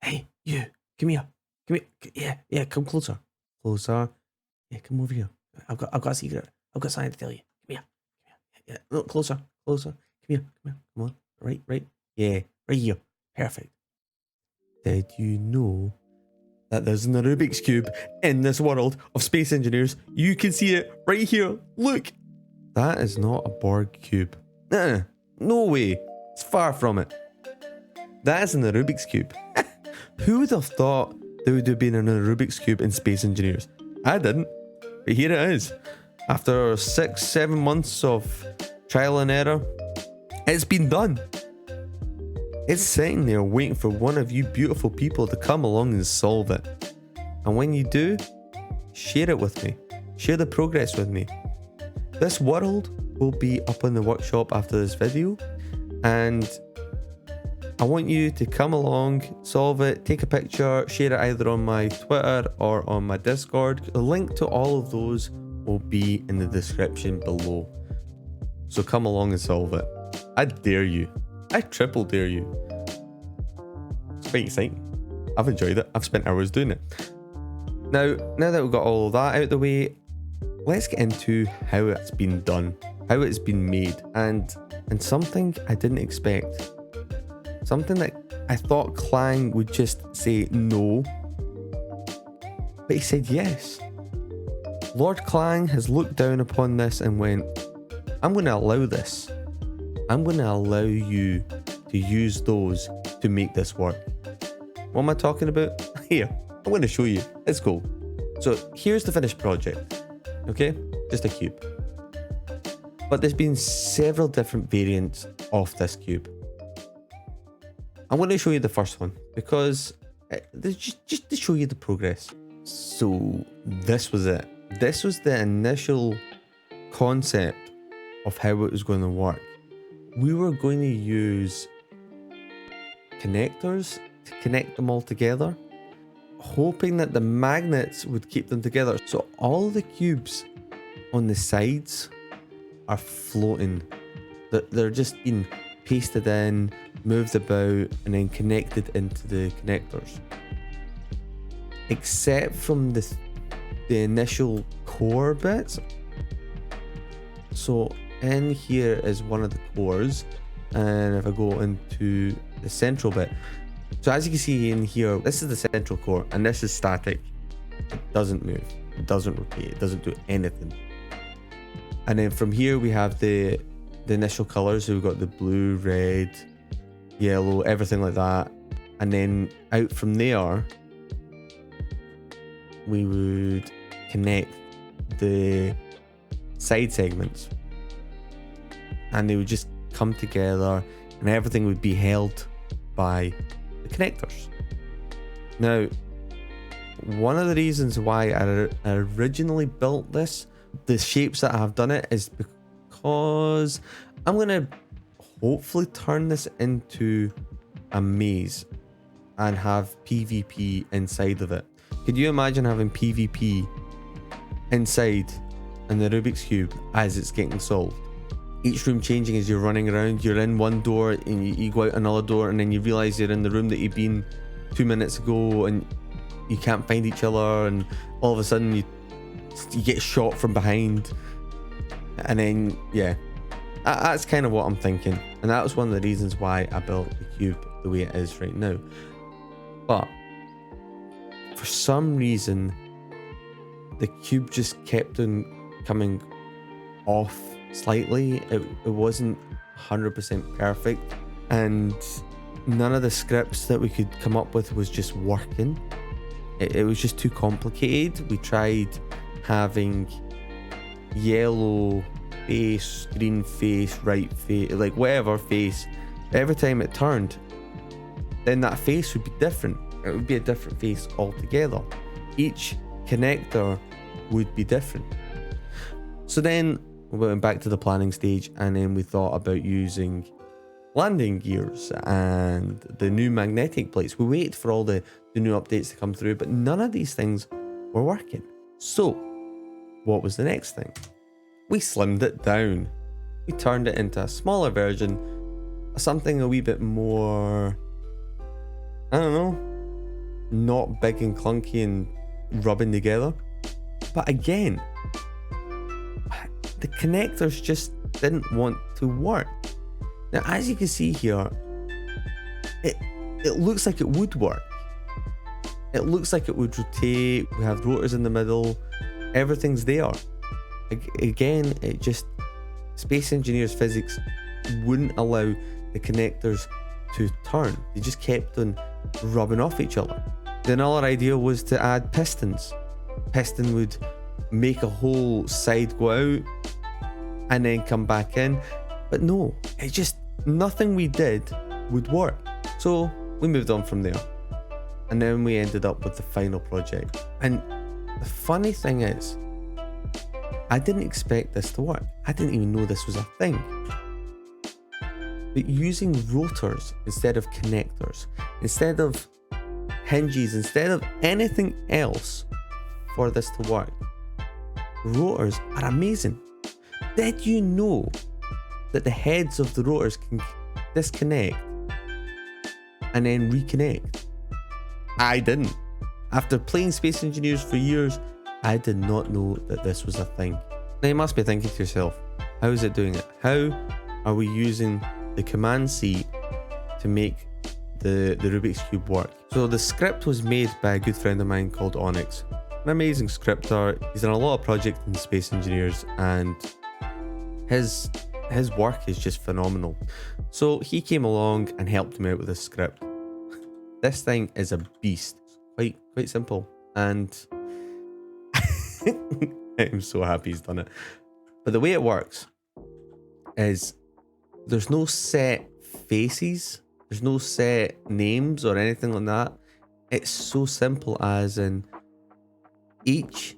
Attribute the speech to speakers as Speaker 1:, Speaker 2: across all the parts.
Speaker 1: Hey, you, come here. Come here. Yeah, come closer. Closer. Yeah, come over here. I've got a secret. I've got something to tell you. Come here. Come here. Yeah, no, closer. Come here. Come on. Right. Yeah, right here. Perfect. Did you know that there's a Rubik's Cube in this world of space engineers? You can see it right here. Look. That is not a Borg cube. No way. It's far from it. That isn't a Rubik's Cube. Who would have thought there would have been a Rubik's Cube in Space Engineers? I didn't. But here it is. After 6-7 months of trial and error, it's been done. It's sitting there waiting for one of you beautiful people to come along and solve it. And when you do, share it with me. Share the progress with me. This world will be up in the workshop after this video, and I want you to come along, solve it, take a picture, share it either on my Twitter or on my Discord. The link to all of those will be in the description below. So come along and solve it. I dare you. I triple dare you. It's quite exciting. I've enjoyed it. I've spent hours doing it. Now that we've got all of that out of the way, let's get into how it's been done, how it's been made, and something I didn't expect. Something that I thought Clang would just say no, but he said yes. Lord Clang has looked down upon this and went, I'm going to allow this. I'm going to allow you to use those to make this work. What am I talking about? Here, I'm going to show you. It's cool. So here's the finished project. Okay, just a cube. But there's been several different variants of this cube. I'm going to show you the first one because just to show you the progress. So this was it. This was the initial concept of how it was going to work. We were going to use connectors to connect them all together, hoping that the magnets would keep them together. So all the cubes on the sides are floating. They're just being pasted in, moved about, and then connected into the connectors. Except from the initial core bits. So in here is one of the cores, and if I go into the central bit, so as you can see in here, this is the central core, and this is static. It doesn't move, it doesn't rotate, it doesn't do anything. And then from here we have the initial colors. So we've got the blue, red, yellow, everything like that. And then out from there, we would connect the side segments, and they would just come together, and everything would be held by the connectors. Now, one of the reasons why I originally built this, the shapes that I have done it, is because I'm going to hopefully turn this into a maze and have PvP inside of it. Could you imagine having PvP inside in the Rubik's Cube as it's getting solved? Each room changing as you're running around. You're in one door and you go out another door, and then you realize you're in the room that you've been 2 minutes ago, and you can't find each other, and all of a sudden you get shot from behind. And then, yeah, that's kind of what I'm thinking. And that was one of the reasons why I built the cube the way it is right now. But for some reason, the cube just kept on coming off slightly. It wasn't 100% perfect, and none of the scripts that we could come up with was just working. It was just too complicated. We tried having yellow face, green face, right face, like whatever face. Every time it turned, then that face would be different. It would be a different face altogether. Each connector would be different. So then we went back to the planning stage, and then we thought about using landing gears and the new magnetic plates. We waited for all the new updates to come through, but none of these things were working. So what was the next thing? We slimmed it down. We turned it into a smaller version, something a wee bit more, I don't know, not big and clunky and rubbing together. But again, the connectors just didn't want to work. Now, as you can see here, it looks like it would work. It looks like it would rotate. We have rotors in the middle. Everything's there. Again, it just, Space Engineers physics wouldn't allow the connectors to turn. They just kept on rubbing off each other. The another idea was to add pistons. Piston would make a whole side go out and then come back in. But no, it just, nothing we did would work. So we moved on from there. And then we ended up with the final project. And the funny thing is, I didn't expect this to work. I didn't even know this was a thing. But using rotors instead of connectors, instead of hinges, instead of anything else for this to work, rotors are amazing. Did you know that the heads of the rotors can disconnect and then reconnect? I didn't. After playing Space Engineers for years, I did not know that this was a thing. Now you must be thinking to yourself, how is it doing it? How are we using the Command C to make the Rubik's Cube work? So the script was made by a good friend of mine called Onyx. An amazing scripter. He's done a lot of projects in Space Engineers and his work is just phenomenal. So he came along and helped me out with this script. This thing is a beast. Quite simple. And I'm so happy he's done it. But the way it works is there's no set faces, there's no set names or anything like that. It's so simple as in each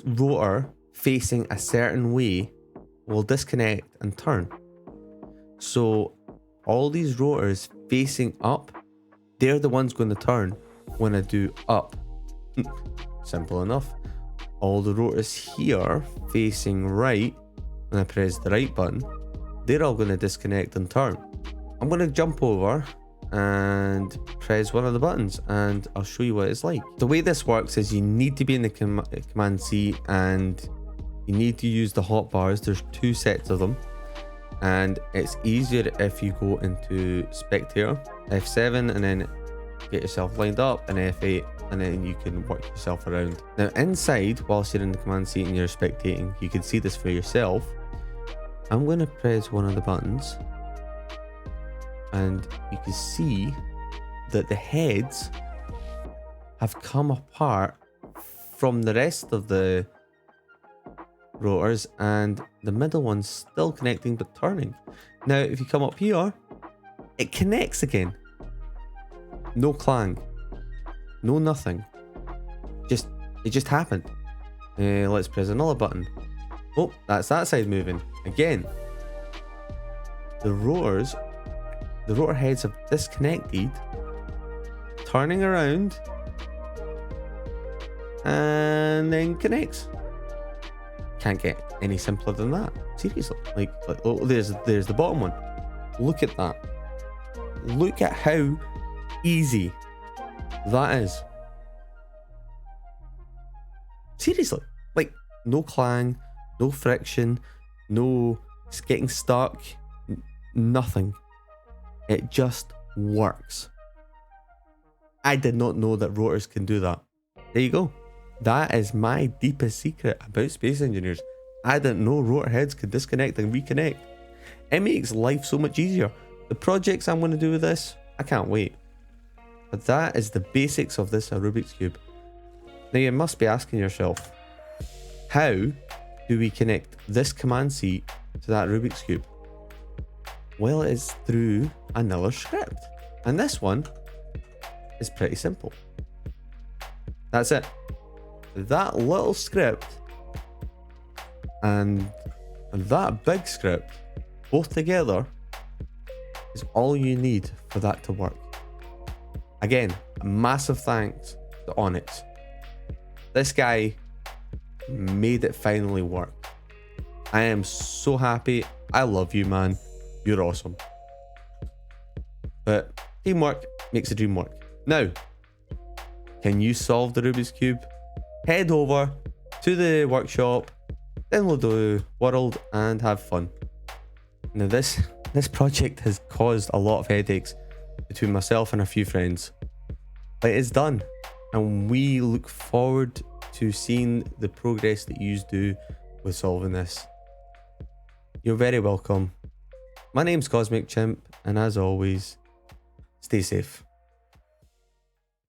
Speaker 1: rotor facing a certain way will disconnect and turn. So all these rotors facing up, they're the ones going to turn when I do up. Simple enough. All the rotors here facing right, when I press the right button, they're all going to disconnect and turn. I'm going to jump over and press one of the buttons and I'll show you what it's like. The way this works is you need to be in the Command C and you need to use the hotbars. There's 2 sets of them and it's easier if you go into Spectator, F7, and then get yourself lined up, and F8, and then you can work yourself around. Now inside, whilst you're in the Command seat and you're spectating, you can see this for yourself. I'm going to press one of the buttons and you can see that the heads have come apart from the rest of the rotors and the middle one's still connecting but turning. Now if you come up here, it connects again. No clang, no nothing. It just happened. Let's press another button. Oh, that's that side moving again. The rotor heads have disconnected, turning around, and then connects. Can't get any simpler than that. Seriously, like oh, there's the bottom one. Look at that. Look at how easy that is. Seriously, like no clang, no friction, no getting stuck, nothing. It just works. I did not know that rotors can do that. There you go. That is my deepest secret about Space Engineers. I didn't know rotor heads could disconnect and reconnect. It makes life so much easier. The projects I'm going to do with this, I can't wait. But that is the basics of this Rubik's Cube. Now you must be asking yourself, how do we connect this command seat to that Rubik's Cube? Well, it is through another script. And this one is pretty simple. That's it. That little script and that big script, both together, is all you need for that to work. Again, a massive thanks to Onyx. This guy made it finally work. I am so happy. I love you, man. You're awesome. But teamwork makes the dream work. Now, Can you solve the Rubik's Cube? Head over to the workshop, download the world, and have fun. Now this project has caused a lot of headaches between myself and a few friends. But it's done, and we look forward to seeing the progress that you do with solving this. You're very welcome. My name's Cosmic Chimp, and as always, stay safe.